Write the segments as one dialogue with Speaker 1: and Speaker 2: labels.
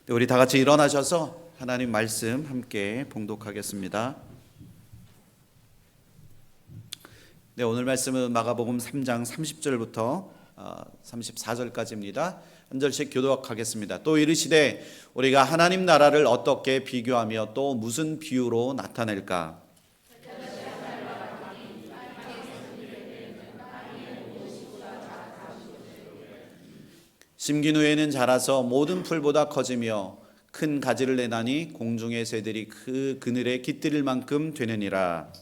Speaker 1: 우리 다 같이 일어나셔서 하나님 말씀 함께 봉독하겠습니다. 네, 오늘 말씀은 마가복음 3장 30절부터 34절까지입니다. 한 절씩 교독하겠습니다. 또 이르시되 우리가 하나님 나라를 어떻게 비교하며 또 무슨 비유로 나타낼까? 심긴 후에는 자라서 모든 풀보다 커지며 큰 가지를 내나니 공중의 새들이 그 그늘에 깃들일 만큼 되느니라.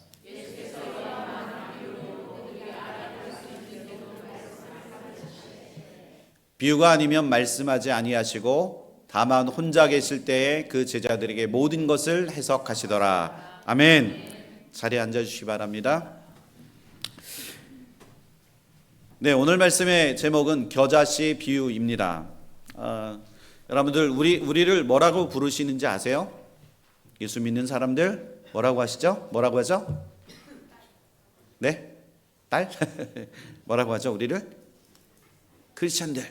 Speaker 1: 비유가 아니면 말씀하지 아니하시고 다만 혼자 계실 때에 그 제자들에게 모든 것을 해석하시더라. 아멘. 자리에 앉아주시기 바랍니다. 네, 오늘 말씀의 제목은 겨자씨 비유입니다. 여러분들 우리를 뭐라고 부르시는지 아세요? 예수 믿는 사람들 뭐라고 하시죠? 뭐라고 하죠? 네? 딸? 뭐라고 하죠? 우리를? 크리스찬들.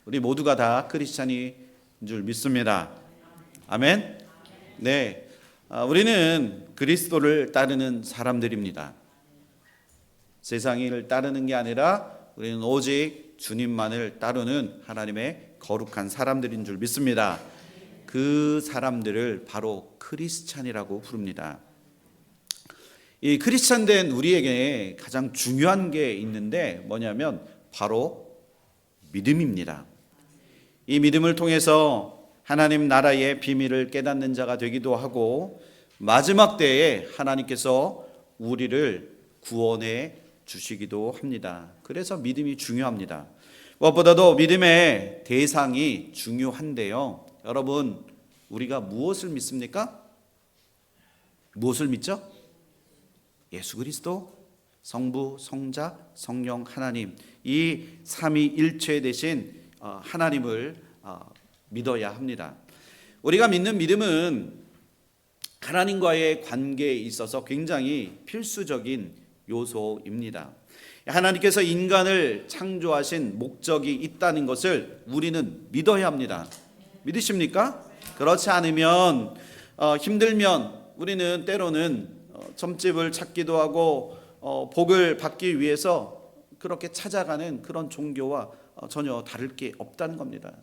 Speaker 1: 우리 모두가 다 크리스찬인 줄 믿습니다. 아멘? 네, 우리는 그리스도를 따르는 사람들입니다. 세상을 따르는 게 아니라 우리는 오직 주님만을 따르는 하나님의 거룩한 사람들인 줄 믿습니다. 그 사람들을 바로 크리스찬이라고 부릅니다. 이 크리스찬 된 우리에게 가장 중요한 게 있는데 뭐냐면 바로 믿음입니다. 이 믿음을 통해서 하나님 나라의 비밀을 깨닫는 자가 되기도 하고 마지막 때에 하나님께서 우리를 구원해 주시기도 합니다. 그래서 믿음이 중요합니다. 무엇보다도 믿음의 대상이 중요한데요. 여러분, 우리가 무엇을 믿습니까? 무엇을 믿죠? 예수 그리스도, 성부, 성자, 성령 하나님, 이 삼위일체 되신 하나님을 믿어야 합니다. 우리가 믿는 믿음은 하나님과의 관계에 있어서 굉장히 필수적인 요소입니다. 하나님께서 인간을 창조하신 목적이 있다는 것을 우리는 믿어야 합니다. 믿으십니까? 그렇지 않으면 힘들면 우리는 때로는 점집을 찾기도 하고 복을 받기 위해서 그렇게 찾아가는 그런 종교와 전혀 다를 게 없다는 겁니다.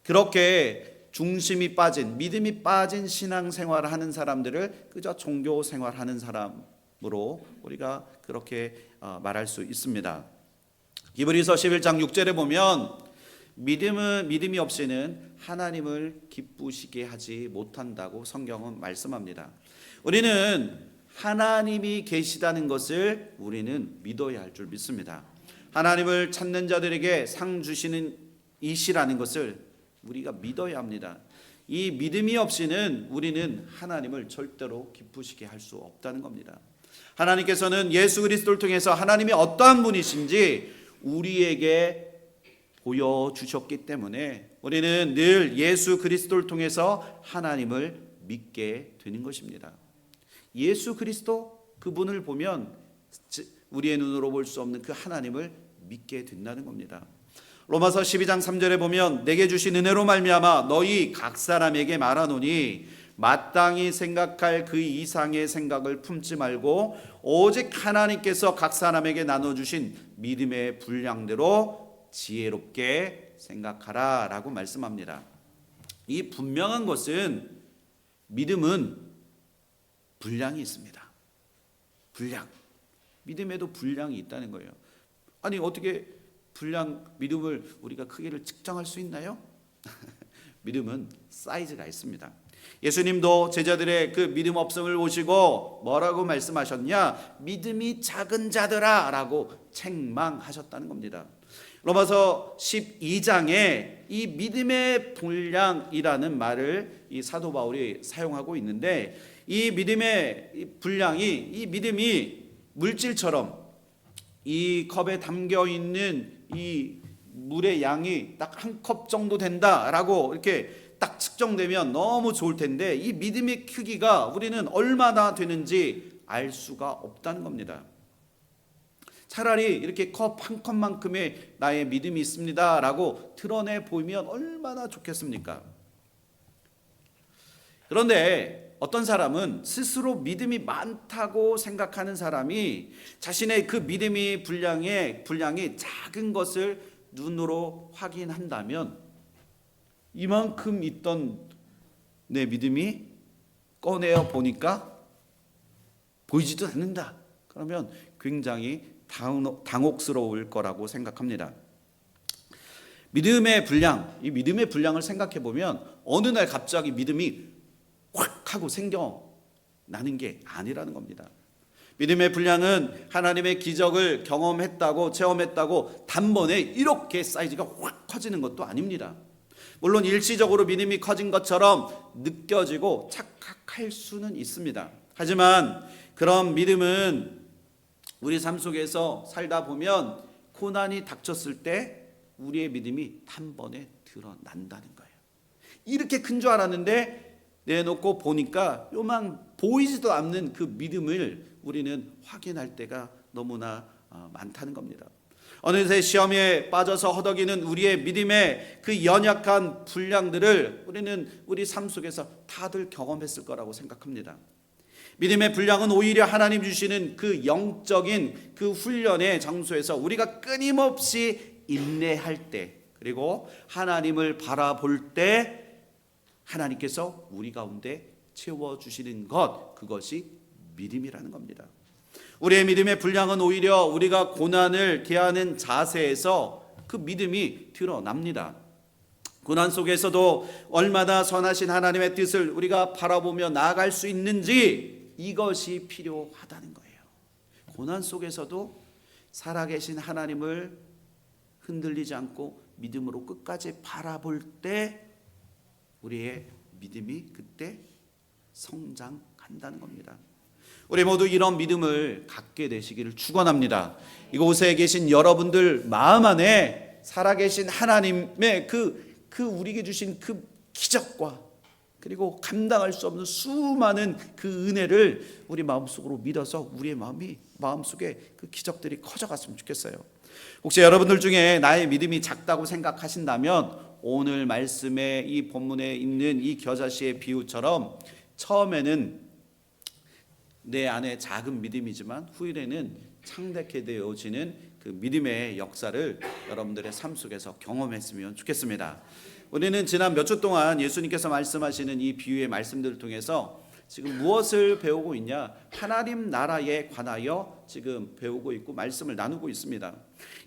Speaker 1: 그렇게 중심이 빠진, 믿음이 빠진 신앙생활을 하는 사람들을 그저 종교 생활하는 사람으로 우리가 그렇게 말할 수 있습니다. 히브리서 11장 6절에 보면 믿음이 없이는 하나님을 기쁘시게 하지 못한다고 성경은 말씀합니다. 우리는 하나님이 계시다는 것을 우리는 믿어야 할 줄 믿습니다. 하나님을 찾는 자들에게 상 주시는 이시라는 것을 우리가 믿어야 합니다. 이 믿음이 없이는 우리는 하나님을 절대로 기쁘시게 할 수 없다는 겁니다. 하나님께서는 예수 그리스도를 통해서 하나님이 어떠한 분이신지 우리에게 보여주셨기 때문에 우리는 늘 예수 그리스도를 통해서 하나님을 믿게 되는 것입니다. 예수 그리스도 그분을 보면 우리의 눈으로 볼 수 없는 그 하나님을 믿게 된다는 겁니다. 로마서 12장 3절에 보면 내게 주신 은혜로 말미암아 너희 각 사람에게 말하노니 마땅히 생각할 그 이상의 생각을 품지 말고 오직 하나님께서 각 사람에게 나눠주신 믿음의 분량대로 지혜롭게 생각하라 라고 말씀합니다. 이 분명한 것은 믿음은 분량이 있습니다. 분량. 믿음에도 분량이 있다는 거예요. 아니 어떻게 믿음을 우리가 크기를 측정할 수 있나요? 믿음은 사이즈가 있습니다. 예수님도 제자들의 그 믿음 없음을 보시고 뭐라고 말씀하셨냐? 믿음이 작은 자들아 라고 책망하셨다는 겁니다. 로마서 12장에 이 믿음의 분량이라는 말을 이 사도 바울이 사용하고 있는데 이 믿음의 분량이 이 믿음이 물질처럼 이 컵에 담겨 있는 이 물의 양이 딱 한 컵 정도 된다라고 이렇게 딱 측정되면 너무 좋을 텐데 이 믿음의 크기가 우리는 얼마나 되는지 알 수가 없다는 겁니다. 차라리 이렇게 컵 한 컵만큼의 나의 믿음이 있습니다 라고 드러내 보이면 얼마나 좋겠습니까? 그런데 어떤 사람은 스스로 믿음이 많다고 생각하는 사람이 자신의 그 믿음이 분량이 작은 것을 눈으로 확인한다면 이만큼 있던 내 믿음이 꺼내어 보니까 보이지도 않는다. 그러면 굉장히 당혹스러울 거라고 생각합니다. 믿음의 분량, 이 믿음의 분량을 생각해 보면 어느 날 갑자기 믿음이 확 하고 생겨나는 게 아니라는 겁니다. 믿음의 분량은 하나님의 기적을 경험했다고 체험했다고 단번에 이렇게 사이즈가 확 커지는 것도 아닙니다. 물론 일시적으로 믿음이 커진 것처럼 느껴지고 착각할 수는 있습니다. 하지만 그런 믿음은 우리 삶 속에서 살다 보면 고난이 닥쳤을 때 우리의 믿음이 단번에 드러난다는 거예요. 이렇게 큰 줄 알았는데 내놓고 보니까 요만 보이지도 않는 그 믿음을 우리는 확인할 때가 너무나 많다는 겁니다. 어느새 시험에 빠져서 허덕이는 우리의 믿음의 그 연약한 분량들을 우리는 우리 삶 속에서 다들 경험했을 거라고 생각합니다. 믿음의 분량은 오히려 하나님 주시는 그 영적인 그 훈련의 장소에서 우리가 끊임없이 인내할 때, 그리고 하나님을 바라볼 때 하나님께서 우리 가운데 채워주시는 것, 그것이 믿음이라는 겁니다. 우리의 믿음의 분량은 오히려 우리가 고난을 대하는 자세에서 그 믿음이 드러납니다. 고난 속에서도 얼마나 선하신 하나님의 뜻을 우리가 바라보며 나아갈 수 있는지, 이것이 필요하다는 거예요. 고난 속에서도 살아계신 하나님을 흔들리지 않고 믿음으로 끝까지 바라볼 때 우리의 믿음이 그때 성장한다는 겁니다. 우리 모두 이런 믿음을 갖게 되시기를 축원합니다. 이곳에 계신 여러분들 마음 안에 살아계신 하나님의 그 우리에게 주신 그 기적과 그리고 감당할 수 없는 수많은 그 은혜를 우리 마음속으로 믿어서 우리의 마음속에 그 기적들이 커져갔으면 좋겠어요. 혹시 여러분들 중에 나의 믿음이 작다고 생각하신다면 오늘 말씀에 이 본문에 있는 이 겨자씨의 비유처럼 처음에는 내 안에 작은 믿음이지만 후일에는 창대케 되어지는 그 믿음의 역사를 여러분들의 삶 속에서 경험했으면 좋겠습니다. 우리는 지난 몇 주 동안 예수님께서 말씀하시는 이 비유의 말씀들을 통해서 지금 무엇을 배우고 있냐? 하나님 나라에 관하여 지금 배우고 있고 말씀을 나누고 있습니다.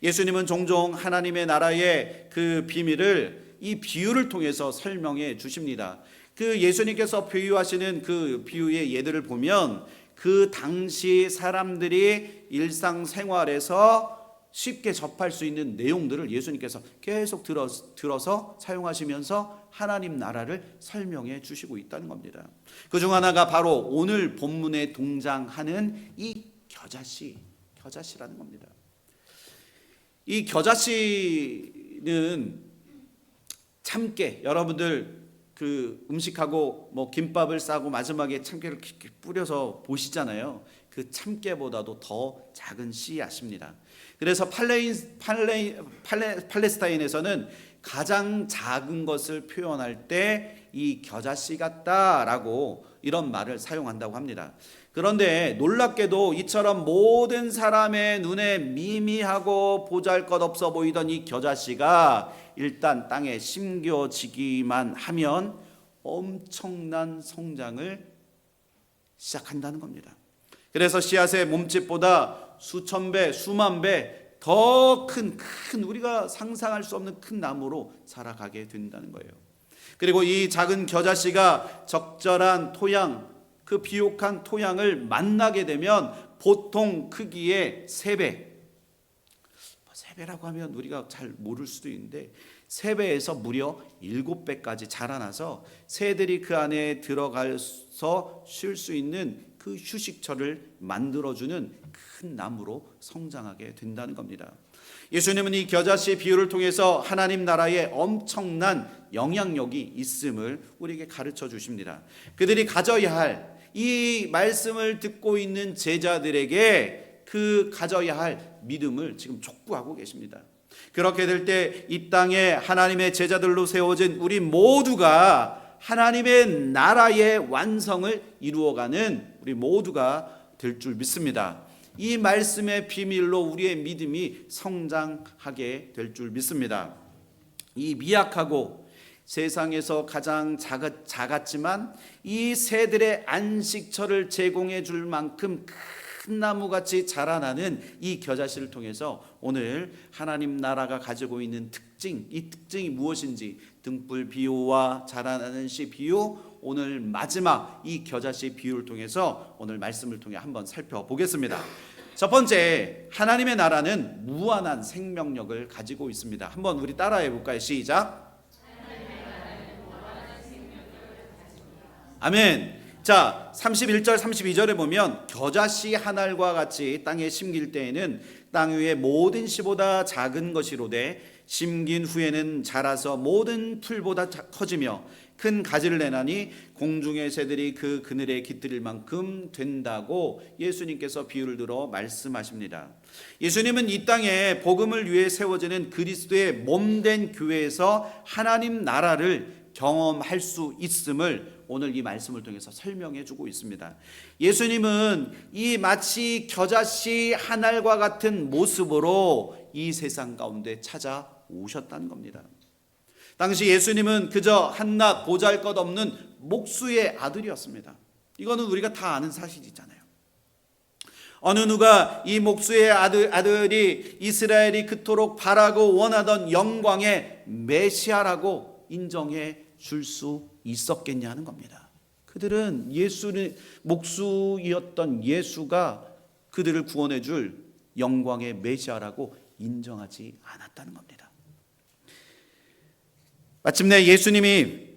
Speaker 1: 예수님은 종종 하나님의 나라의 그 비밀을 이 비유를 통해서 설명해 주십니다. 그 예수님께서 비유하시는 그 비유의 예들을 보면 그 당시 사람들이 일상생활에서 쉽게 접할 수 있는 내용들을 예수님께서 계속 들어서 사용하시면서 하나님 나라를 설명해 주시고 있다는 겁니다. 그중 하나가 바로 오늘 본문에 등장하는 이 겨자씨라는 겁니다. 이 겨자씨는 참깨, 여러분들 그 음식하고 뭐 김밥을 싸고 마지막에 참깨를 뿌려서 보시잖아요. 그 참깨보다도 더 작은 씨 아십니다. 그래서 팔레스타인에서는 가장 작은 것을 표현할 때 이 겨자씨 같다라고 이런 말을 사용한다고 합니다. 그런데 놀랍게도 이처럼 모든 사람의 눈에 미미하고 보잘것없어 보이던 이 겨자씨가 일단 땅에 심겨지기만 하면 엄청난 성장을 시작한다는 겁니다. 그래서 씨앗의 몸집보다 수천 배, 수만 배 더 큰 우리가 상상할 수 없는 큰 나무로 자라가게 된다는 거예요. 그리고 이 작은 겨자씨가 적절한 토양, 그 비옥한 토양을 만나게 되면 보통 크기의 3배, 3배라고 하면 우리가 잘 모를 수도 있는데 3배에서 무려 7배까지 자라나서 새들이 그 안에 들어가서 쉴 수 있는 그 휴식처를 만들어주는 큰 나무로 성장하게 된다는 겁니다. 예수님은 이 겨자씨 비유를 통해서 하나님 나라에 엄청난 영향력이 있음을 우리에게 가르쳐 주십니다. 그들이 가져야 할 이 말씀을 듣고 있는 제자들에게 그 가져야 할 믿음을 지금 촉구하고 계십니다. 그렇게 될 때 이 땅에 하나님의 제자들로 세워진 우리 모두가 하나님의 나라의 완성을 이루어가는 우리 모두가 될 줄 믿습니다. 이 말씀의 비밀로 우리의 믿음이 성장하게 될 줄 믿습니다. 이 미약하고 세상에서 가장 작았지만 이 새들의 안식처를 제공해 줄 만큼 큰 나무같이 자라나는 이 겨자씨를 통해서 오늘 하나님 나라가 가지고 있는 특징, 이 특징이 무엇인지 등불 비유와 자라나는 씨 비유, 오늘 마지막 이 겨자씨 비유를 통해서 오늘 말씀을 통해 한번 살펴보겠습니다. 첫 번째, 하나님의 나라는 무한한 생명력을 가지고 있습니다. 한번 우리 따라해 볼까요? 시작. 아멘. 자, 31절 32절에 보면 겨자씨 한 알과 같이 땅에 심길 때에는 땅 위의 모든 씨보다 작은 것이로되 심긴 후에는 자라서 모든 풀보다 커지며 큰 가지를 내나니 공중의 새들이 그 그늘에 깃들일 만큼 된다고 예수님께서 비유를 들어 말씀하십니다. 예수님은 이 땅에 복음을 위해 세워지는 그리스도의 몸된 교회에서 하나님 나라를 경험할 수 있음을 오늘 이 말씀을 통해서 설명해 주고 있습니다. 예수님은 이 마치 겨자씨 한 알과 같은 모습으로 이 세상 가운데 찾아오셨다는 겁니다. 당시 예수님은 그저 한낱 보잘것없는 목수의 아들이었습니다. 이거는 우리가 다 아는 사실이잖아요. 어느 누가 이 목수의 아들이 이스라엘이 그토록 바라고 원하던 영광의 메시아라고 인정해 줄 수 있었겠냐는 겁니다. 그들은 예수는 목수이었던 예수가 그들을 구원해 줄 영광의 메시아라고 인정하지 않았다는 겁니다. 마침내 예수님이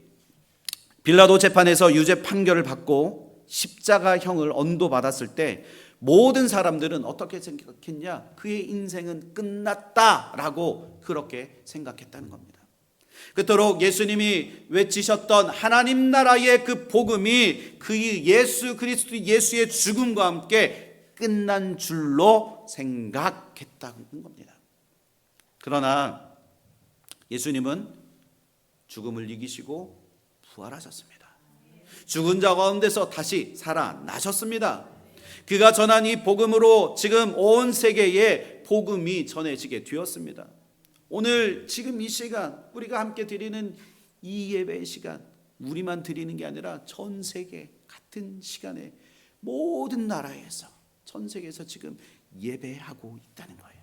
Speaker 1: 빌라도 재판에서 유죄 판결을 받고 십자가형을 언도받았을 때 모든 사람들은 어떻게 생각했냐? 그의 인생은 끝났다라고 그렇게 생각했다는 겁니다. 그토록 예수님이 외치셨던 하나님 나라의 그 복음이 그 예수 그리스도 예수의 죽음과 함께 끝난 줄로 생각했다는 겁니다. 그러나 예수님은 죽음을 이기시고 부활하셨습니다. 죽은 자 가운데서 다시 살아나셨습니다. 그가 전한 이 복음으로 지금 온 세계에 복음이 전해지게 되었습니다. 오늘 지금 이 시간 우리가 함께 드리는 이 예배의 시간, 우리만 드리는 게 아니라 전 세계 같은 시간에 모든 나라에서 전 세계에서 지금 예배하고 있다는 거예요.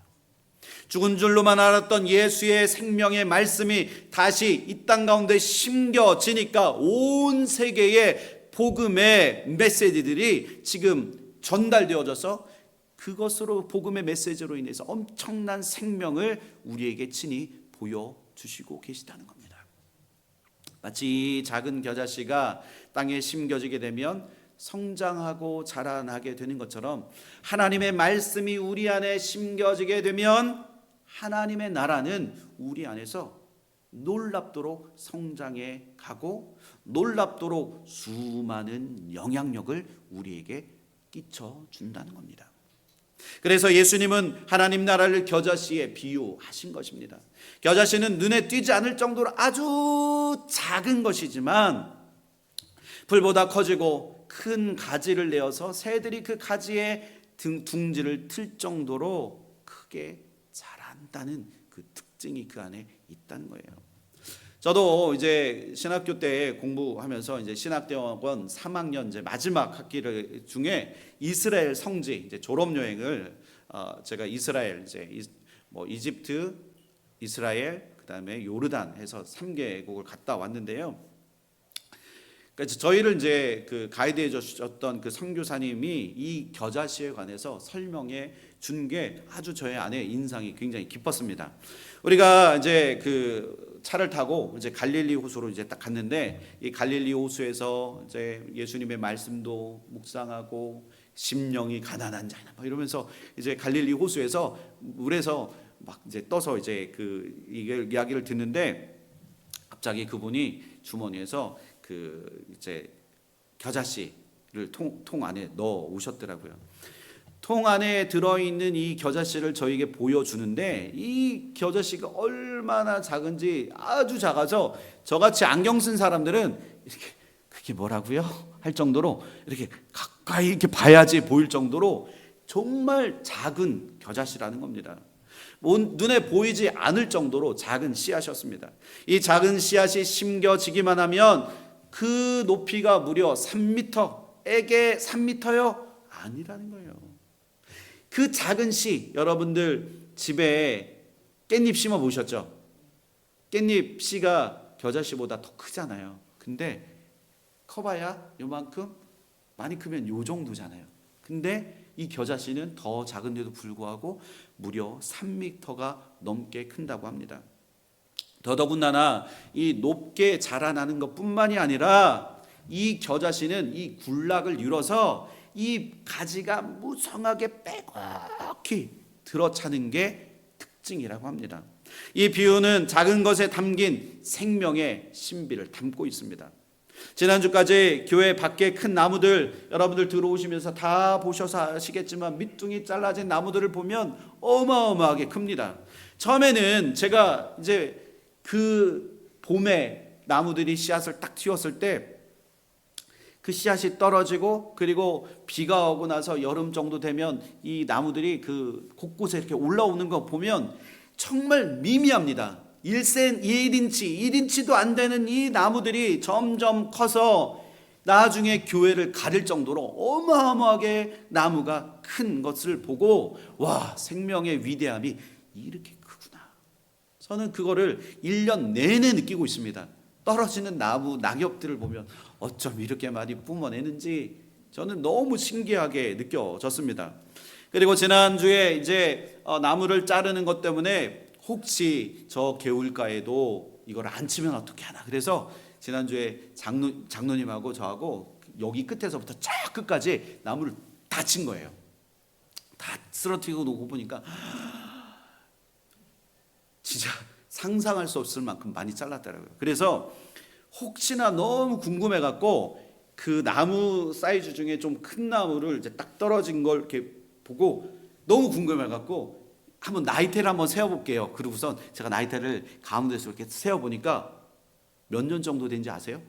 Speaker 1: 죽은 줄로만 알았던 예수의 생명의 말씀이 다시 이 땅 가운데 심겨지니까 온 세계의 복음의 메시지들이 지금 전달되어져서 그것으로 복음의 메시지로 인해서 엄청난 생명을 우리에게 친히 보여주시고 계시다는 겁니다. 마치 이 작은 겨자씨가 땅에 심겨지게 되면 성장하고 자라나게 되는 것처럼 하나님의 말씀이 우리 안에 심겨지게 되면 하나님의 나라는 우리 안에서 놀랍도록 성장해 가고 놀랍도록 수많은 영향력을 우리에게 끼쳐준다는 겁니다. 그래서 예수님은 하나님 나라를 겨자씨에 비유하신 것입니다. 겨자씨는 눈에 띄지 않을 정도로 아주 작은 것이지만 풀보다 커지고 큰 가지를 내어서 새들이 그 가지에 둥지를 틀 정도로 크게 자란다는 그 특징이 그 안에 있다는 거예요. 저도 이제 신학교 때 공부하면서 이제 신학대학원 3학년 이제 마지막 학기 중에 이스라엘 성지 이제 졸업 여행을 제가 이스라엘 이제 이집트, 이스라엘, 그다음에 요르단 해서 3개국을 갔다 왔는데요. 그러니까 저희를 이제 그 가이드해 주셨던 그 선교사님이 이 겨자씨에 관해서 설명해 준 게 아주 저의 안에 인상이 굉장히 깊었습니다. 우리가 이제 그 차를 타고 이제 갈릴리 호수로 이제 딱 갔는데 이 갈릴리 호수에서 이제 예수님의 말씀도 묵상하고 심령이 가난한 자나 막 이러면서 이제 갈릴리 호수에서 물에서 막 이제 떠서 이제 그 이야기를 듣는데 갑자기 그분이 주머니에서 그 이제 겨자씨를 통 안에 넣어 오셨더라고요. 통 안에 들어있는 이 겨자씨를 저에게 보여주는데 이 겨자씨가 얼마나 작은지 아주 작아서 저같이 안경 쓴 사람들은 이렇게 그게 뭐라고요? 할 정도로 이렇게 가까이 이렇게 봐야지 보일 정도로 정말 작은 겨자씨라는 겁니다. 눈에 보이지 않을 정도로 작은 씨앗이었습니다. 이 작은 씨앗이 심겨지기만 하면 그 높이가 무려 3m에게 3m요? 아니라는 거예요. 그 작은 씨, 여러분들 집에 깻잎 심어 보셨죠? 깻잎 씨가 겨자씨보다 더 크잖아요. 근데 커봐야 요만큼, 많이 크면 요 정도잖아요. 근데 이 겨자씨는 더 작은데도 불구하고 무려 3m가 넘게 큰다고 합니다. 더더군다나 이 높게 자라나는 것뿐만이 아니라 이 겨자씨는 이 군락을 이뤄서 이 가지가 무성하게 빼곡히 들어차는 게 특징이라고 합니다. 이 비유는 작은 것에 담긴 생명의 신비를 담고 있습니다. 지난주까지 교회 밖에 큰 나무들 여러분들 들어오시면서 다 보셔서 아시겠지만 밑둥이 잘라진 나무들을 보면 어마어마하게 큽니다. 처음에는 제가 이제 그 봄에 나무들이 씨앗을 딱 틔웠을 때 그 씨앗이 떨어지고 그리고 비가 오고 나서 여름 정도 되면 이 나무들이 그 곳곳에 이렇게 올라오는 거 보면 정말 미미합니다. 1인치, 1인치도 안 되는 이 나무들이 점점 커서 나중에 교회를 가릴 정도로 어마어마하게 나무가 큰 것을 보고 와, 생명의 위대함이 이렇게 크구나. 저는 그거를 1년 내내 느끼고 있습니다. 떨어지는 나무, 낙엽들을 보면 어쩜 이렇게 많이 뿜어내는지 저는 너무 신기하게 느껴졌습니다. 그리고 지난주에 이제 나무를 자르는 것 때문에 혹시 저 개울가에도 이걸 안 치면 어떻게 하나. 그래서 지난주에 장로님하고 저하고 여기 끝에서부터 쫙 끝까지 나무를 다 친 거예요. 다 쓰러뜨리고 놓고 보니까 진짜 상상할 수 없을 만큼 많이 잘랐더라고요. 그래서 혹시나 너무 궁금해갖고 그 나무 사이즈 중에 좀 큰 나무를 이제 딱 떨어진 걸 이렇게 보고 너무 궁금해갖고 한번 나이테를 한번 세어볼게요. 그러고선 제가 나이테를 가운데서 이렇게 세어보니까 몇 년 정도 된지 아세요?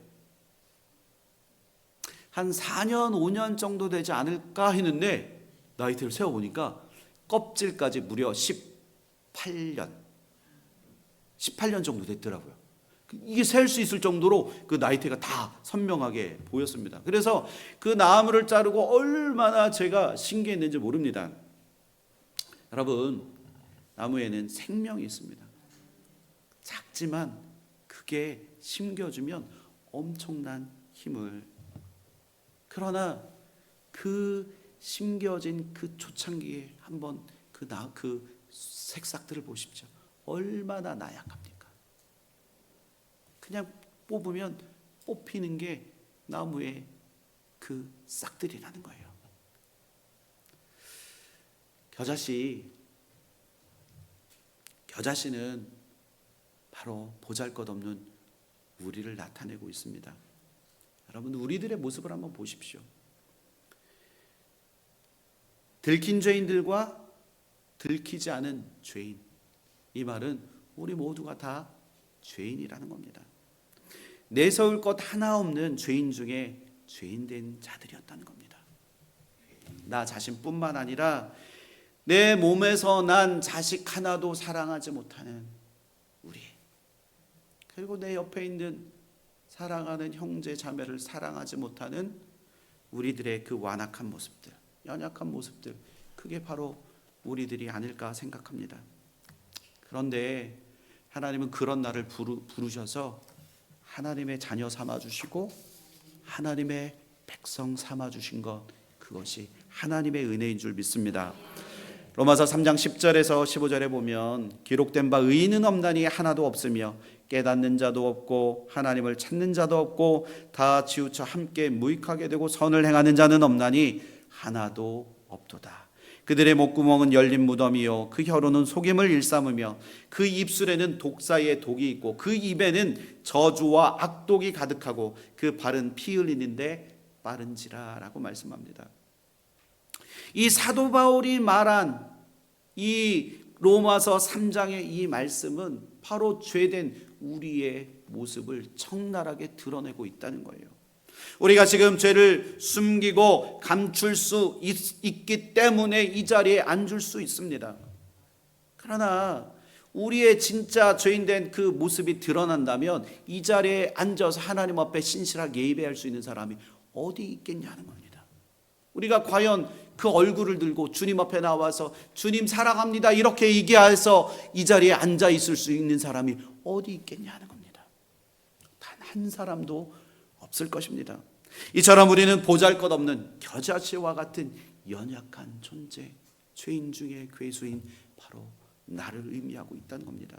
Speaker 1: 한 4년, 5년 정도 되지 않을까 했는데 나이테를 세어보니까 껍질까지 무려 18년 정도 됐더라고요. 이게 셀 수 있을 정도로 그 나이테가 다 선명하게 보였습니다. 그래서 그 나무를 자르고 얼마나 제가 신기했는지 모릅니다. 여러분, 나무에는 생명이 있습니다. 작지만 그게 심겨주면 엄청난 힘을. 그러나 그 심겨진 그 초창기에 한번 그 색싹들을 보십시오. 얼마나 나약합니까? 그냥 뽑으면 뽑히는 게 나무의 그 싹들이라는 거예요. 겨자씨는 바로 보잘것없는 우리를 나타내고 있습니다. 여러분, 우리들의 모습을 한번 보십시오. 들킨 죄인들과 들키지 않은 죄인. 이 말은 우리 모두가 다 죄인이라는 겁니다. 내세울 것 하나 없는 죄인 중에 죄인된 자들이었다는 겁니다. 나 자신뿐만 아니라 내 몸에서 난 자식 하나도 사랑하지 못하는 우리, 그리고 내 옆에 있는 사랑하는 형제 자매를 사랑하지 못하는 우리들의 그 완악한 모습들, 연약한 모습들, 그게 바로 우리들이 아닐까 생각합니다. 그런데 하나님은 그런 나를 부르셔서 하나님의 자녀 삼아주시고 하나님의 백성 삼아주신 것, 그것이 하나님의 은혜인 줄 믿습니다. 로마서 3장 10절에서 15절에 보면 기록된 바 의인은 없나니 하나도 없으며 깨닫는 자도 없고 하나님을 찾는 자도 없고 다 치우쳐 함께 무익하게 되고 선을 행하는 자는 없나니 하나도 없도다. 그들의 목구멍은 열린 무덤이요 그 혀로는 속임을 일삼으며 그 입술에는 독사의 독이 있고 그 입에는 저주와 악독이 가득하고 그 발은 피 흘리는데 빠른지라라고 말씀합니다. 이 사도 바울이 말한 이 로마서 3장의 이 말씀은 바로 죄된 우리의 모습을 적나라하게 드러내고 있다는 거예요. 우리가 지금 죄를 숨기고 감출 수 있기 때문에 이 자리에 앉을 수 있습니다. 그러나 우리의 진짜 죄인된 그 모습이 드러난다면 이 자리에 앉아서 하나님 앞에 신실하게 예배할 수 있는 사람이 어디 있겠냐는 겁니다. 우리가 과연 그 얼굴을 들고 주님 앞에 나와서 주님 사랑합니다 이렇게 얘기해서 이 자리에 앉아 있을 수 있는 사람이 어디 있겠냐는 겁니다. 단 한 사람도 없을 것입니다. 이처럼 우리는 보잘것없는 겨자씨와 같은 연약한 존재, 죄인 중에 괴수인 바로 나를 의미하고 있다는 겁니다.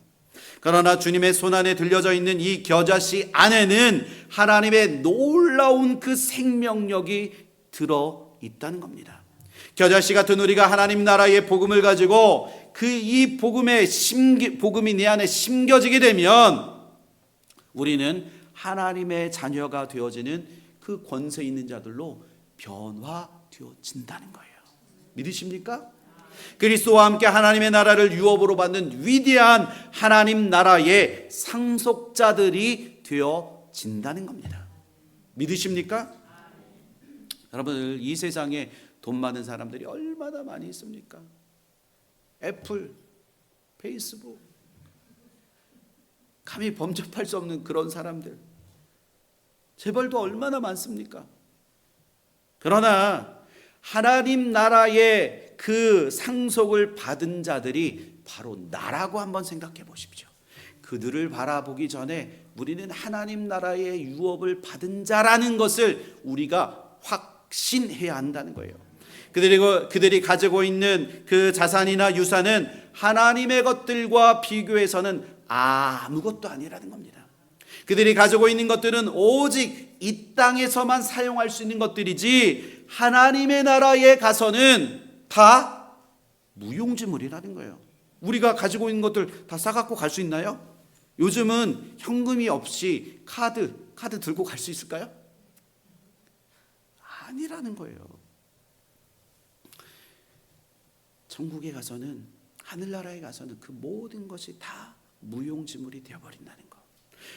Speaker 1: 그러나 주님의 손안에 들려져 있는 이 겨자씨 안에는 하나님의 놀라운 그 생명력이 들어 있다는 겁니다. 겨자씨 같은 우리가 하나님 나라의 복음을 가지고 그 이 복음이 내 안에 심겨지게 되면 우리는 하나님의 자녀가 되어지는 그 권세 있는 자들로 변화되어진다는 거예요. 믿으십니까? 그리스도와 함께 하나님의 나라를 유업으로 받는 위대한 하나님 나라의 상속자들이 되어진다는 겁니다. 믿으십니까? 여러분, 이 세상에 돈 많은 사람들이 얼마나 많이 있습니까? 애플, 페이스북, 감히 범접할 수 없는 그런 사람들, 재벌도 얼마나 많습니까? 그러나 하나님 나라의 그 상속을 받은 자들이 바로 나라고 한번 생각해 보십시오. 그들을 바라보기 전에 우리는 하나님 나라의 유업을 받은 자라는 것을 우리가 확신해야 한다는 거예요. 그들이 가지고 있는 그 자산이나 유산은 하나님의 것들과 비교해서는 아무것도 아니라는 겁니다. 그들이 가지고 있는 것들은 오직 이 땅에서만 사용할 수 있는 것들이지 하나님의 나라에 가서는 다 무용지물이라는 거예요. 우리가 가지고 있는 것들 다 싸갖고 갈 수 있나요? 요즘은 현금이 없이 카드 들고 갈 수 있을까요? 아니라는 거예요. 천국에 가서는, 하늘나라에 가서는 그 모든 것이 다 무용지물이 되어버린다는 것.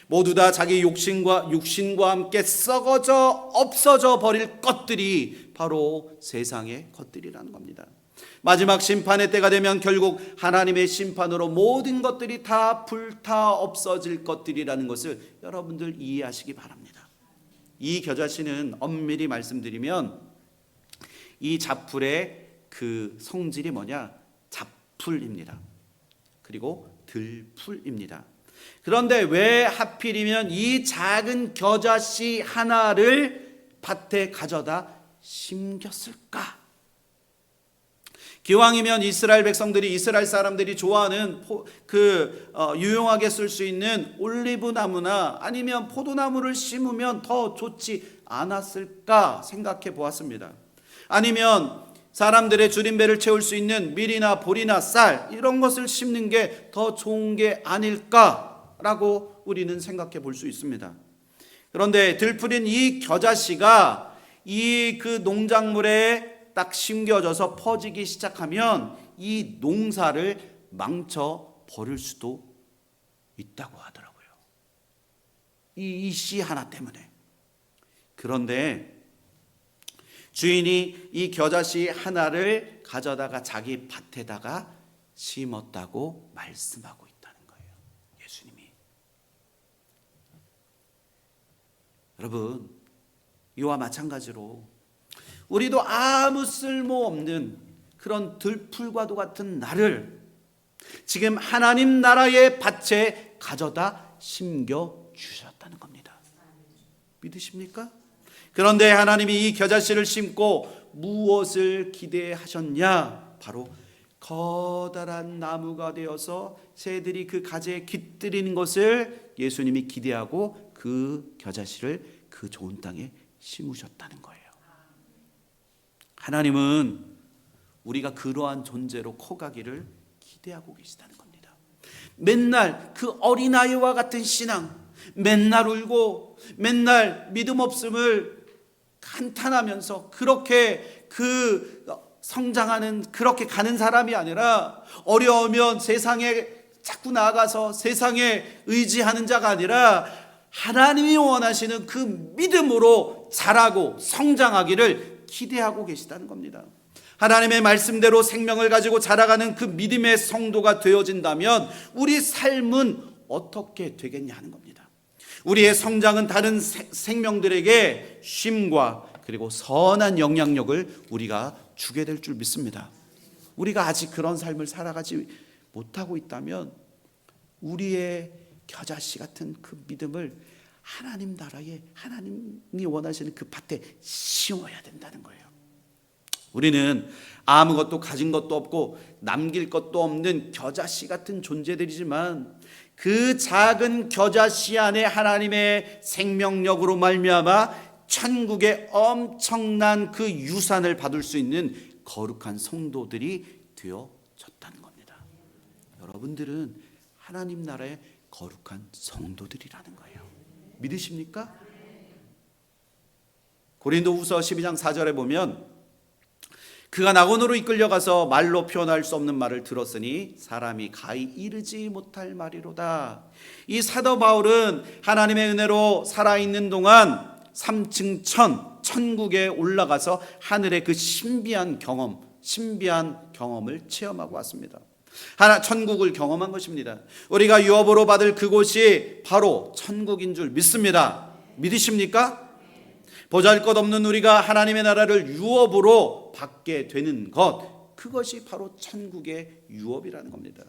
Speaker 1: 모두 다 자기 육신과 함께 썩어져 없어져 버릴 것들이 바로 세상의 것들이라는 겁니다. 마지막 심판의 때가 되면 결국 하나님의 심판으로 모든 것들이 다 불타 없어질 것들이라는 것을 여러분들 이해하시기 바랍니다. 이 겨자씨는 엄밀히 말씀드리면 이 잡풀의 그 성질이 뭐냐? 잡풀입니다. 그리고 들풀입니다. 그런데 왜 하필이면 이 작은 겨자씨 하나를 밭에 가져다 심겼을까? 기왕이면 이스라엘 백성들이, 이스라엘 사람들이 좋아하는 유용하게 쓸 수 있는 올리브 나무나 아니면 포도나무를 심으면 더 좋지 않았을까 생각해 보았습니다. 아니면 사람들의 줄임배를 채울 수 있는 밀이나 보리나 쌀, 이런 것을 심는 게 더 좋은 게 아닐까라고 우리는 생각해 볼 수 있습니다. 그런데 들풀인 이 겨자씨가 이 그 농작물에 딱 심겨져서 퍼지기 시작하면 이 농사를 망쳐 버릴 수도 있다고 하더라고요. 이 씨 하나 때문에. 그런데 주인이 이 겨자씨 하나를 가져다가 자기 밭에다가 심었다고 말씀하고 있다는 거예요. 예수님이. 여러분, 이와 마찬가지로 우리도 아무 쓸모없는 그런 들풀과도 같은 나를 지금 하나님 나라의 밭에 가져다 심겨 주셨다는 겁니다. 믿으십니까? 그런데 하나님이 이 겨자씨를 심고 무엇을 기대하셨냐? 바로 커다란 나무가 되어서 새들이 그 가지에 깃들이는 것을 예수님이 기대하고 그 겨자씨를 그 좋은 땅에 심으셨다는 거예요. 하나님은 우리가 그러한 존재로 커가기를 기대하고 계시다는 겁니다. 맨날 그 어린아이와 같은 신앙, 맨날 울고 맨날 믿음 없음을 한탄하면서 그렇게 그 성장하는 그렇게 가는 사람이 아니라 어려우면 세상에 자꾸 나아가서 세상에 의지하는 자가 아니라 하나님이 원하시는 그 믿음으로 자라고 성장하기를 기대하고 계시다는 겁니다. 하나님의 말씀대로 생명을 가지고 자라가는 그 믿음의 성도가 되어진다면 우리 삶은 어떻게 되겠냐 하는 겁니다. 우리의 성장은 다른 생명들에게 쉼과 그리고 선한 영향력을 우리가 주게 될 줄 믿습니다. 우리가 아직 그런 삶을 살아가지 못하고 있다면 우리의 겨자씨 같은 그 믿음을 하나님 나라에 하나님이 원하시는 그 밭에 심어야 된다는 거예요. 우리는 아무것도 가진 것도 없고 남길 것도 없는 겨자씨 같은 존재들이지만 그 작은 겨자씨 안에 하나님의 생명력으로 말미암아 천국의 엄청난 그 유산을 받을 수 있는 거룩한 성도들이 되어졌다는 겁니다. 여러분들은 하나님 나라의 거룩한 성도들이라는 거예요. 믿으십니까? 고린도후서 12장 4절에 보면 그가 낙원으로 이끌려가서 말로 표현할 수 없는 말을 들었으니 사람이 가히 이르지 못할 말이로다. 이 사도 바울은 하나님의 은혜로 살아있는 동안 3층 천국에 올라가서 하늘의 그 신비한 경험을 체험하고 왔습니다. 천국을 경험한 것입니다. 우리가 유업으로 받을 그곳이 바로 천국인 줄 믿습니다. 믿으십니까? 보잘것없는 우리가 하나님의 나라를 유업으로 받게 되는 것, 그것이 바로 천국의 유업이라는 겁니다.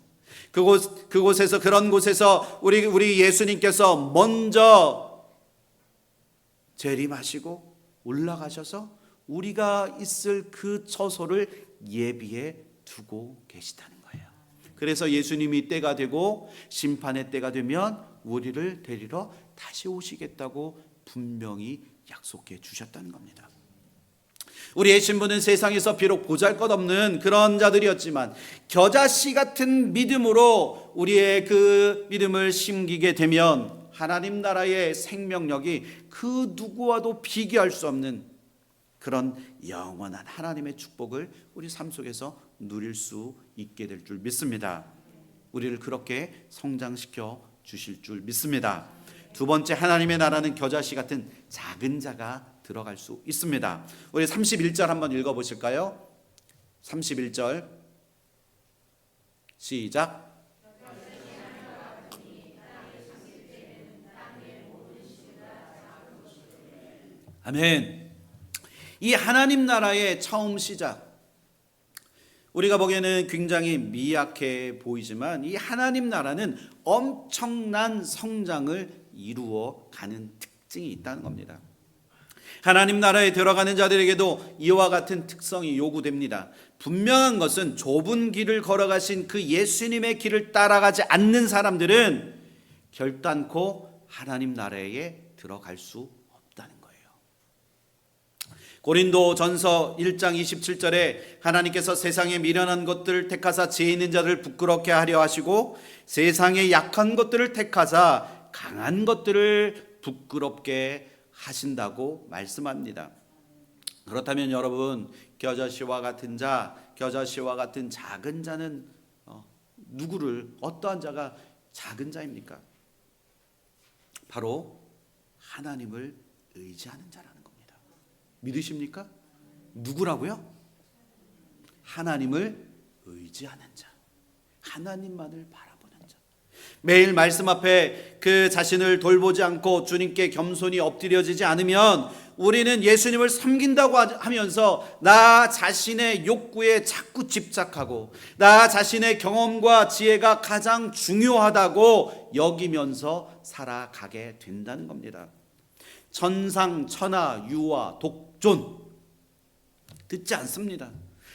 Speaker 1: 그곳에서 그런 곳에서 우리 예수님께서 먼저 재림하시고 올라가셔서 우리가 있을 그 처소를 예비해 두고 계시다는 거예요. 그래서 예수님이 때가 되고 심판의 때가 되면 우리를 데리러 다시 오시겠다고 분명히 약속해 주셨다는 겁니다. 우리의 신부는 세상에서 비록 보잘것없는 그런 자들이었지만 겨자씨 같은 믿음으로 우리의 그 믿음을 심기게 되면 하나님 나라의 생명력이 그 누구와도 비교할 수 없는 그런 영원한 하나님의 축복을 우리 삶 속에서 누릴 수 있게 될 줄 믿습니다. 우리를 그렇게 성장시켜 주실 줄 믿습니다. 두 번째, 하나님의 나라는 겨자씨 같은 작은 자가 들어갈 수 있습니다. 우리 31절 한번 읽어보실까요? 31절 시작. 아멘. 이 하나님 나라의 처음 시작, 우리가 보기에는 굉장히 미약해 보이지만 이 하나님 나라는 엄청난 성장을 이루어 가는 특징이 있다는 겁니다. 하나님 나라에 들어가는 자들에게도 이와 같은 특성이 요구됩니다. 분명한 것은 좁은 길을 걸어가신 그 예수님의 길을 따라가지 않는 사람들은 결단코 하나님 나라에 들어갈 수 없다는 거예요. 고린도전서 1장 27절에 하나님께서 세상에 미련한 것들을 택하사 지혜 있는 자들을 부끄럽게 하려 하시고 세상에 약한 것들을 택하사 강한 것들을 부끄럽게 하신다고 말씀합니다. 그렇다면 여러분, 겨자씨와 같은 자, 겨자씨와 같은 작은 자는 누구를, 어떠한 자가 작은 자입니까? 바로 하나님을 의지하는 자라는 겁니다. 믿으십니까? 누구라고요? 하나님을 의지하는 자, 하나님만을 바라보는 자. 매일 말씀 앞에 그 자신을 돌보지 않고 주님께 겸손히 엎드려지지 않으면 우리는 예수님을 섬긴다고 하면서 나 자신의 욕구에 자꾸 집착하고 나 자신의 경험과 지혜가 가장 중요하다고 여기면서 살아가게 된다는 겁니다. 천상, 천하, 유아, 독존 듣지 않습니다.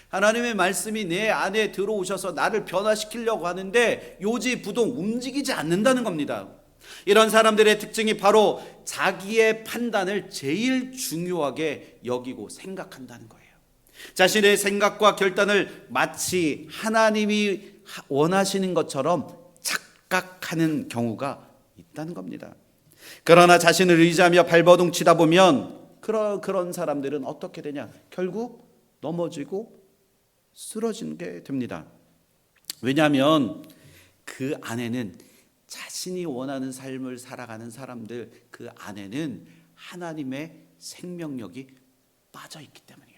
Speaker 1: 하나님의 말씀이 내 안에 들어오셔서 나를 변화시키려고 하는데 요지부동 움직이지 않는다는 겁니다. 이런 사람들의 특징이 바로 자기의 판단을 제일 중요하게 여기고 생각한다는 거예요. 자신의 생각과 결단을 마치 하나님이 원하시는 것처럼 착각하는 경우가 있다는 겁니다. 그러나 자신을 의지하며 발버둥 치다 보면 그런 사람들은 어떻게 되냐? 결국 넘어지고 쓰러지게 됩니다. 왜냐하면 그 안에는 자신이 원하는 삶을 살아가는 사람들, 그 안에는 하나님의 생명력이 빠져 있기 때문이에요.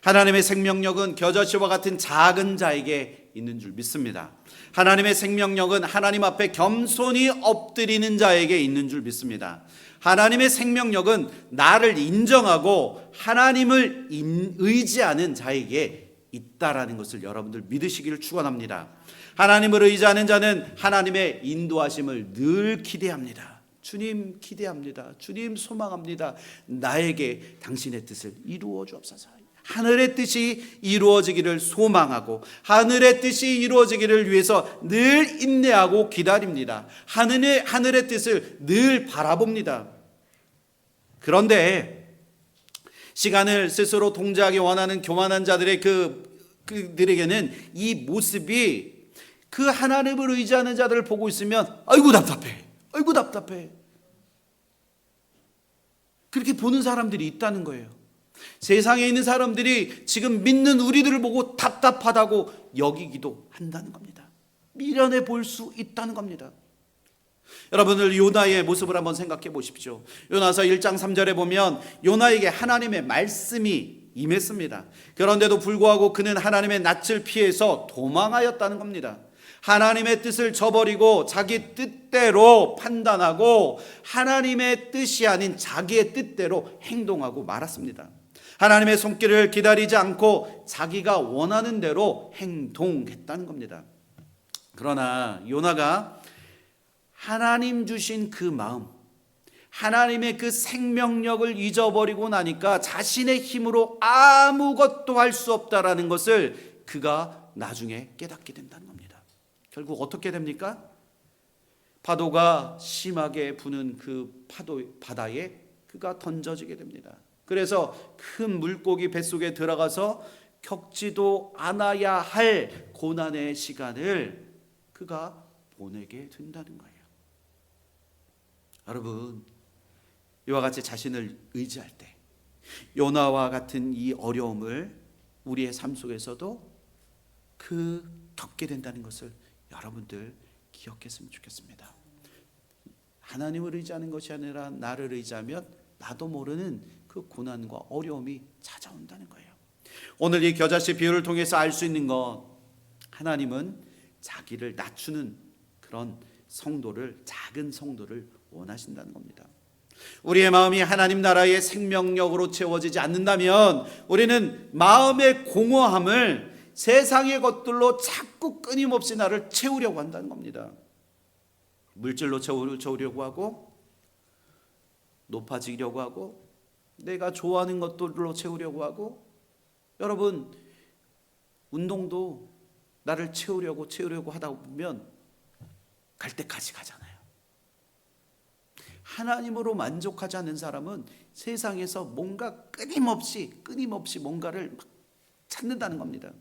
Speaker 1: 하나님의 생명력은 겨자씨와 같은 작은 자에게 있는 줄 믿습니다. 하나님의 생명력은 하나님 앞에 겸손히 엎드리는 자에게 있는 줄 믿습니다. 하나님의 생명력은 나를 인정하고 하나님을 의지하는 자에게 있다라는 것을 여러분들 믿으시기를 축원합니다. 하나님을 의지하는 자는 하나님의 인도하심을 늘 기대합니다. 주님 기대합니다. 주님 소망합니다. 나에게 당신의 뜻을 이루어 주옵소서. 하늘의 뜻이 이루어지기를 소망하고 하늘의 뜻이 이루어지기를 위해서 늘 인내하고 기다립니다. 하늘의 뜻을 늘 바라봅니다. 그런데 시간을 스스로 통제하기 원하는 교만한 자들의 그들에게는 이 모습이 그 하나님을 의지하는 자들을 보고 있으면 아이고 답답해, 아이고 답답해, 그렇게 보는 사람들이 있다는 거예요. 세상에 있는 사람들이 지금 믿는 우리들을 보고 답답하다고 여기기도 한다는 겁니다. 미련해 볼 수 있다는 겁니다. 여러분들 요나의 모습을 한번 생각해 보십시오. 요나서 1장 3절에 보면 요나에게 하나님의 말씀이 임했습니다. 그런데도 불구하고 그는 하나님의 낯을 피해서 도망하였다는 겁니다. 하나님의 뜻을 저버리고 자기 뜻대로 판단하고 하나님의 뜻이 아닌 자기의 뜻대로 행동하고 말았습니다. 하나님의 손길을 기다리지 않고 자기가 원하는 대로 행동했다는 겁니다. 그러나 요나가 하나님 주신 그 마음, 하나님의 그 생명력을 잊어버리고 나니까 자신의 힘으로 아무것도 할 수 없다라는 것을 그가 나중에 깨닫게 된다는 겁니다. 결국 어떻게 됩니까? 파도가 심하게 부는 그 바다에 그가 던져지게 됩니다. 그래서 큰 물고기 뱃속에 들어가서 겪지도 않아야 할 고난의 시간을 그가 보내게 된다는 거예요. 여러분, 이와 같이 자신을 의지할 때 요나와 같은 이 어려움을 우리의 삶 속에서도 겪게 된다는 것을 여러분들 기억했으면 좋겠습니다. 하나님을 의지하는 것이 아니라 나를 의지하면 나도 모르는 그 고난과 어려움이 찾아온다는 거예요. 오늘 이 겨자씨 비유를 통해서 알 수 있는 것, 하나님은 자기를 낮추는 그런 성도를, 작은 성도를 원하신다는 겁니다. 우리의 마음이 하나님 나라의 생명력으로 채워지지 않는다면 우리는 마음의 공허함을 세상의 것들로 자꾸 끊임없이 나를 채우려고 한다는 겁니다. 물질로 채우려고 하고, 높아지려고 하고, 내가 좋아하는 것들로 채우려고 하고, 여러분 운동도 나를 채우려고 하다 보면 갈 때까지 가잖아요. 하나님으로 만족하지 않는 사람은 세상에서 뭔가 끊임없이 뭔가를 막 찾는다는 겁니다.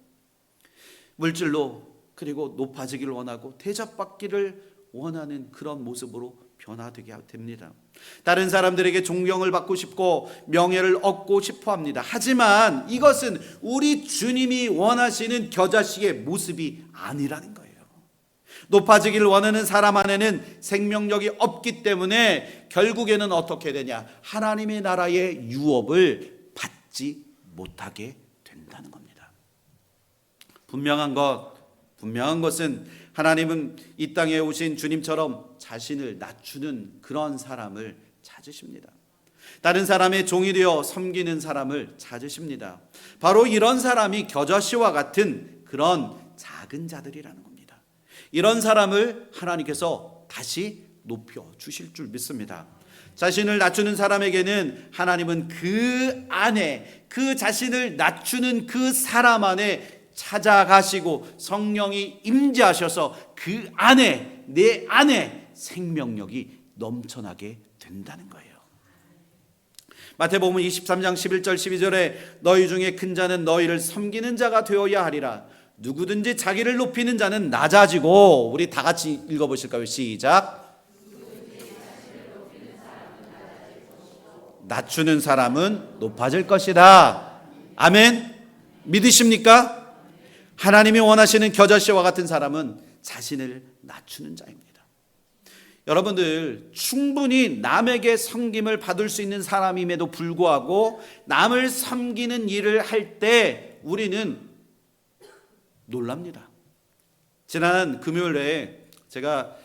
Speaker 1: 물질로, 그리고 높아지기를 원하고 대접받기를 원하는 그런 모습으로 변화되게 됩니다. 다른 사람들에게 존경을 받고 싶고 명예를 얻고 싶어 합니다. 하지만 이것은 우리 주님이 원하시는 겨자씨의 모습이 아니라는 거예요. 높아지기를 원하는 사람 안에는 생명력이 없기 때문에 결국에는 어떻게 되냐? 하나님의 나라의 유업을 받지 못하게 된다는 겁니다. 분명한 것은 하나님은 이 땅에 오신 주님처럼 자신을 낮추는 그런 사람을 찾으십니다. 다른 사람의 종이 되어 섬기는 사람을 찾으십니다. 바로 이런 사람이 겨자씨와 같은 그런 작은 자들이라는 겁니다. 이런 사람을 하나님께서 다시 높여 주실 줄 믿습니다. 자신을 낮추는 사람에게는 하나님은 그 안에, 그 자신을 낮추는 그 사람 안에 찾아가시고 성령이 임재하셔서 그 안에, 내 안에 생명력이 넘쳐나게 된다는 거예요. 마태복음 23장 11절 12절에 너희 중에 큰 자는 너희를 섬기는 자가 되어야 하리라. 누구든지 자기를 높이는 자는 낮아지고, 우리 다 같이 읽어보실까요? 시작. 낮추는 사람은 높아질 것이다. 아멘. 믿으십니까? 하나님이 원하시는 겨자씨와 같은 사람은 자신을 낮추는 자입니다. 여러분들, 충분히 남에게 섬김을 받을 수 있는 사람임에도 불구하고 남을 섬기는 일을 할 때 우리는 놀랍니다. 지난 금요일에 제가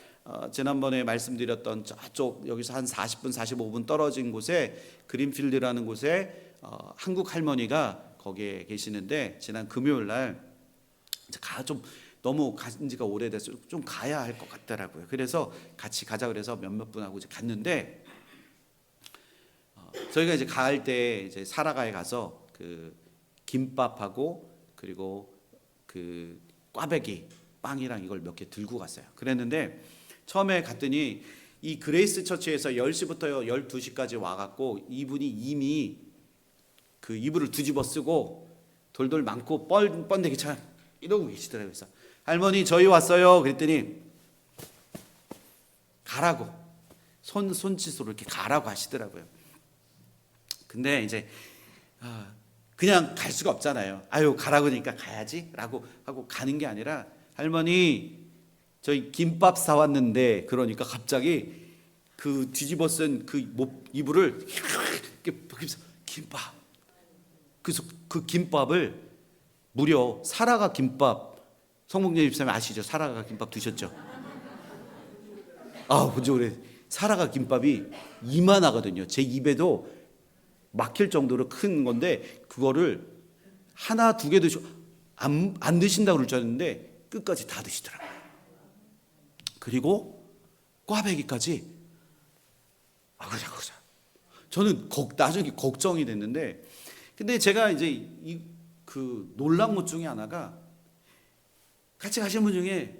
Speaker 1: 지난번에 말씀드렸던 저쪽 여기서 한 40분 45분 떨어진 곳에 그린필드라는 곳에 한국 할머니가 거기에 계시는데, 지난 금요일 날 좀 너무 간 지가 오래돼서 좀 가야 할 것 같더라고요. 그래서 같이 가자 그래서 몇몇 분하고 이제 갔는데, 저희가 이제 갈 때 이제 사라가에 가서 그 김밥하고 그리고 그 꽈배기 빵이랑 이걸 몇 개 들고 갔어요. 그랬는데 처음에 갔더니 이 그레이스 처치에서 10시부터 12시까지 와갖고 이분이 이미 그 이불을 뒤집어 쓰고 돌돌 많고 뻔데기처럼 이러고 계시더라고요. 그래서 할머니 저희 왔어요. 그랬더니 가라고 손짓으로 이렇게 가라고 하시더라고요. 근데 이제 그냥 갈 수가 없잖아요. 아유 가라고 하니까 가야지라고 하고 가는 게 아니라, 할머니 저희 김밥 사왔는데, 그러니까 갑자기 그 뒤집어 쓴 그 이불을 이렇게 벗기면서 김밥. 그래서 그 김밥을 무려 사라가 김밥, 성봉재 집사님 아시죠? 사라가 김밥 드셨죠? 그죠. 그래. 사라가 김밥이 이만하거든요. 제 입에도 막힐 정도로 큰 건데, 그거를 하나 두 개 드시고 안 드신다고 그럴 줄 알았는데 끝까지 다 드시더라고요. 그리고 꽈배기까지. 그러자. 저는 나중에 걱정이 됐는데, 근데 제가 이제 그 놀란 것 중에 하나가, 같이 가신 분 중에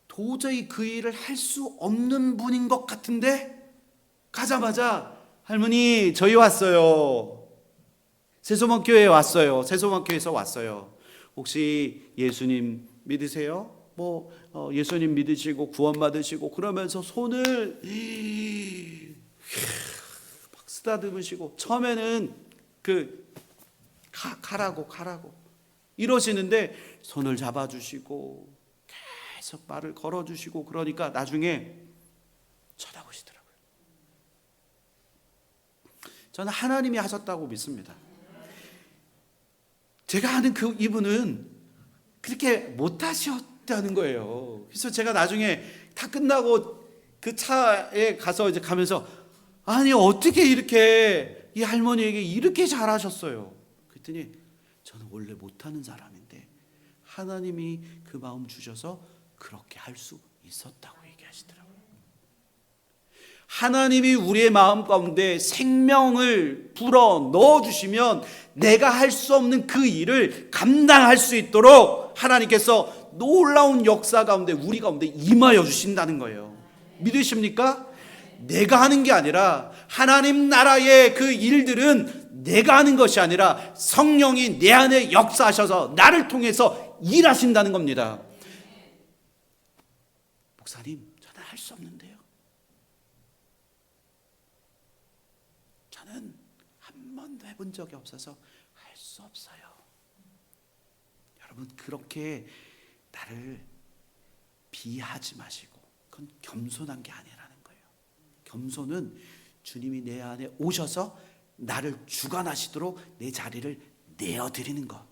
Speaker 1: 도저히 그 일을 할 수 없는 분인 것 같은데, 가자마자 할머니 저희 왔어요. 세소망교회에 왔어요. 세소망교회에서 왔어요. 혹시 예수님 믿으세요? 예수님 믿으시고 구원 받으시고 그러면서 손을 막 쓰다듬으시고, 처음에는 가라고 이러시는데 손을 잡아주시고 계속 말을 걸어주시고, 그러니까 나중에 쳐다보시더라고요. 저는 하나님이 하셨다고 믿습니다. 제가 아는 그 이분은 그렇게 못하셨다는 거예요. 그래서 제가 나중에 다 끝나고 그 차에 가서 이제 가면서, 아니 어떻게 이렇게 이 할머니에게 이렇게 잘하셨어요? 그랬더니 저는 원래 못하는 사람인데 하나님이 그 마음 주셔서 그렇게 할 수 있었다고 얘기하시더라고요. 하나님이 우리의 마음 가운데 생명을 불어 넣어주시면 내가 할 수 없는 그 일을 감당할 수 있도록 하나님께서 놀라운 역사 가운데 우리 가운데 임하여 주신다는 거예요. 믿으십니까? 내가 하는 게 아니라, 하나님 나라의 그 일들은 내가 하는 것이 아니라 성령이 내 안에 역사하셔서 나를 통해서 일하신다는 겁니다. 목사님, 저는 할 수 없는데요. 저는 한 번도 해본 적이 없어서 할 수 없어요. 여러분, 그렇게 나를 비하지 마시고, 그건 겸손한 게 아니라는 거예요. 겸손은 주님이 내 안에 오셔서 나를 주관하시도록 내 자리를 내어드리는 것.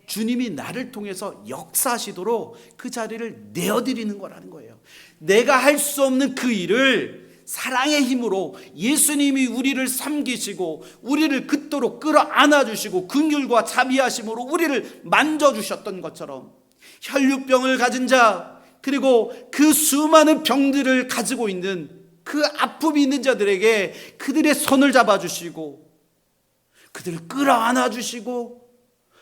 Speaker 1: 주님이 나를 통해서 역사하시도록 그 자리를 내어드리는 거라는 거예요. 내가 할 수 없는 그 일을 사랑의 힘으로 예수님이 우리를 섬기시고 우리를 그토록 끌어안아 주시고 긍휼과 자비하심으로 우리를 만져주셨던 것처럼, 혈류병을 가진 자, 그리고 그 수많은 병들을 가지고 있는 그 아픔이 있는 자들에게 그들의 손을 잡아주시고 그들을 끌어안아 주시고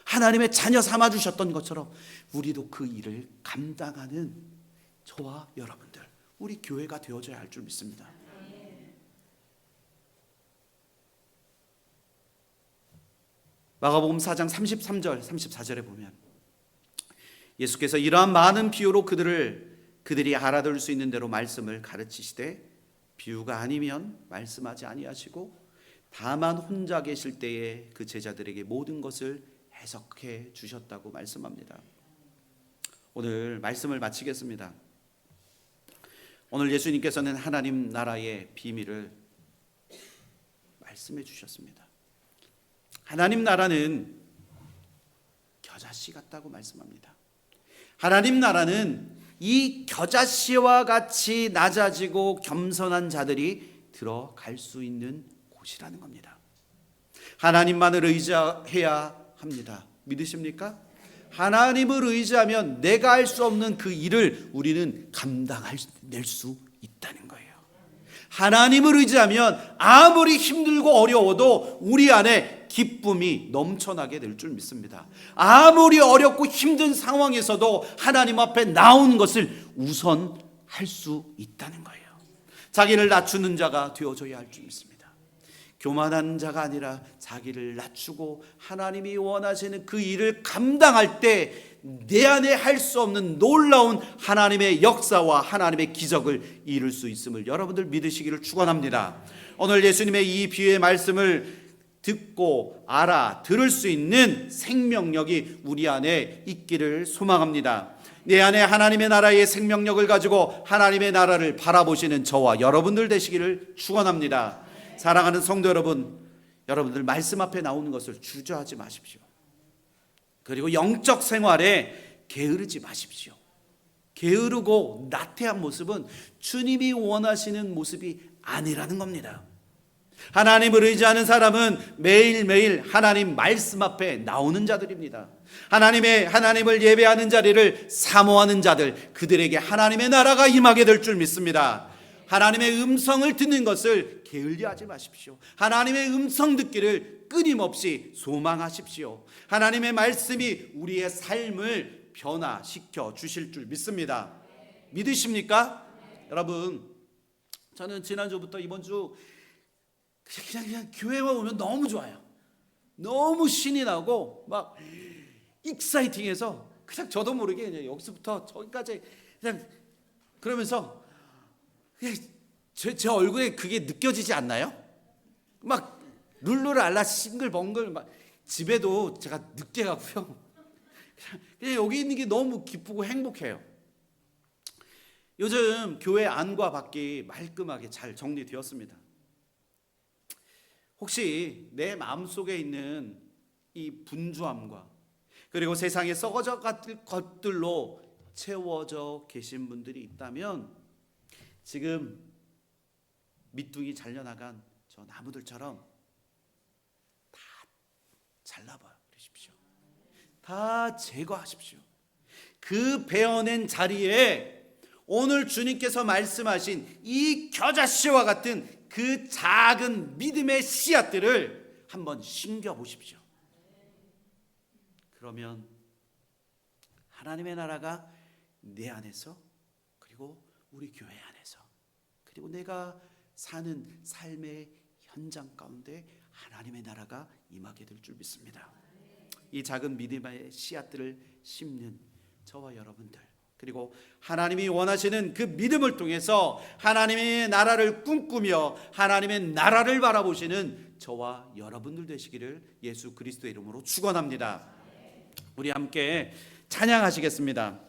Speaker 1: 하나님의 자녀 삼아 주셨던 것처럼, 우리도 그 일을 감당하는 저와 여러분들, 우리 교회가 되어져야 할 줄 믿습니다. 마가복음 4장 33절 34절에 보면 예수께서 이러한 많은 비유로 그들이 알아들을 수 있는 대로 말씀을 가르치시되, 비유가 아니면 말씀하지 아니하시고 다만 혼자 계실 때에 그 제자들에게 모든 것을 해석해 주셨다고 말씀합니다. 오늘 말씀을 마치겠습니다. 오늘 예수님께서는 하나님 나라의 비밀을 말씀해 주셨습니다. 하나님 나라는 겨자씨 같다고 말씀합니다. 하나님 나라는 이 겨자씨와 같이 낮아지고 겸손한 자들이 들어갈 수 있는 곳이라는 겁니다. 하나님만을 의지해야 합니다. 믿으십니까? 하나님을 의지하면 내가 할 수 없는 그 일을 우리는 감당해낼 수 있다는 거예요. 하나님을 의지하면 아무리 힘들고 어려워도 우리 안에 기쁨이 넘쳐나게 될 줄 믿습니다. 아무리 어렵고 힘든 상황에서도 하나님 앞에 나오는 것을 우선할 수 있다는 거예요. 자기를 낮추는 자가 되어줘야 할 줄 믿습니다. 교만한 자가 아니라 자기를 낮추고 하나님이 원하시는 그 일을 감당할 때 내 안에 할 수 없는 놀라운 하나님의 역사와 하나님의 기적을 이룰 수 있음을 여러분들 믿으시기를 축원합니다. 오늘 예수님의 이 비유의 말씀을 듣고 들을 수 있는 생명력이 우리 안에 있기를 소망합니다. 내 안에 하나님의 나라의 생명력을 가지고 하나님의 나라를 바라보시는 저와 여러분들 되시기를 축원합니다. 사랑하는 성도 여러분, 여러분들 말씀 앞에 나오는 것을 주저하지 마십시오. 그리고 영적 생활에 게으르지 마십시오. 게으르고 나태한 모습은 주님이 원하시는 모습이 아니라는 겁니다. 하나님을 의지하는 사람은 매일매일 하나님 말씀 앞에 나오는 자들입니다. 하나님을 예배하는 자리를 사모하는 자들, 그들에게 하나님의 나라가 임하게 될 줄 믿습니다. 하나님의 음성을 듣는 것을 게을리하지 마십시오. 하나님의 음성 듣기를 끊임없이 소망하십시오. 하나님의 말씀이 우리의 삶을 변화시켜 주실 줄 믿습니다. 믿으십니까? 여러분, 저는 지난주부터 이번 주 그냥 교회만 오면 너무 좋아요. 너무 신이 나고 막 익사이팅해서 그냥 저도 모르게 그냥 여기서부터 저기까지 그냥 그러면서 제 얼굴에 그게 느껴지지 않나요? 막 룰루랄라 싱글벙글 막 집에도 제가 늦게 가고요. 그냥 여기 있는 게 너무 기쁘고 행복해요. 요즘 교회 안과 밖이 말끔하게 잘 정리되었습니다. 혹시 내 마음속에 있는 이 분주함과 그리고 세상에 썩어져 갈 것들로 채워져 계신 분들이 있다면 지금 밑둥이 잘려나간 저 나무들처럼 다 잘라버리십시오. 다 제거하십시오. 그 베어낸 자리에 오늘 주님께서 말씀하신 이 겨자씨와 같은 그 작은 믿음의 씨앗들을 한번 심겨보십시오. 그러면 하나님의 나라가 내 안에서 그리고 우리 교회 안에서 그리고 내가 사는 삶의 현장 가운데 하나님의 나라가 임하게 될 줄 믿습니다. 이 작은 믿음의 씨앗들을 심는 저와 여러분들, 그리고 하나님이 원하시는 그 믿음을 통해서 하나님의 나라를 꿈꾸며 하나님의 나라를 바라보시는 저와 여러분들 되시기를 예수 그리스도의 이름으로 축원합니다. 우리 함께 찬양하시겠습니다.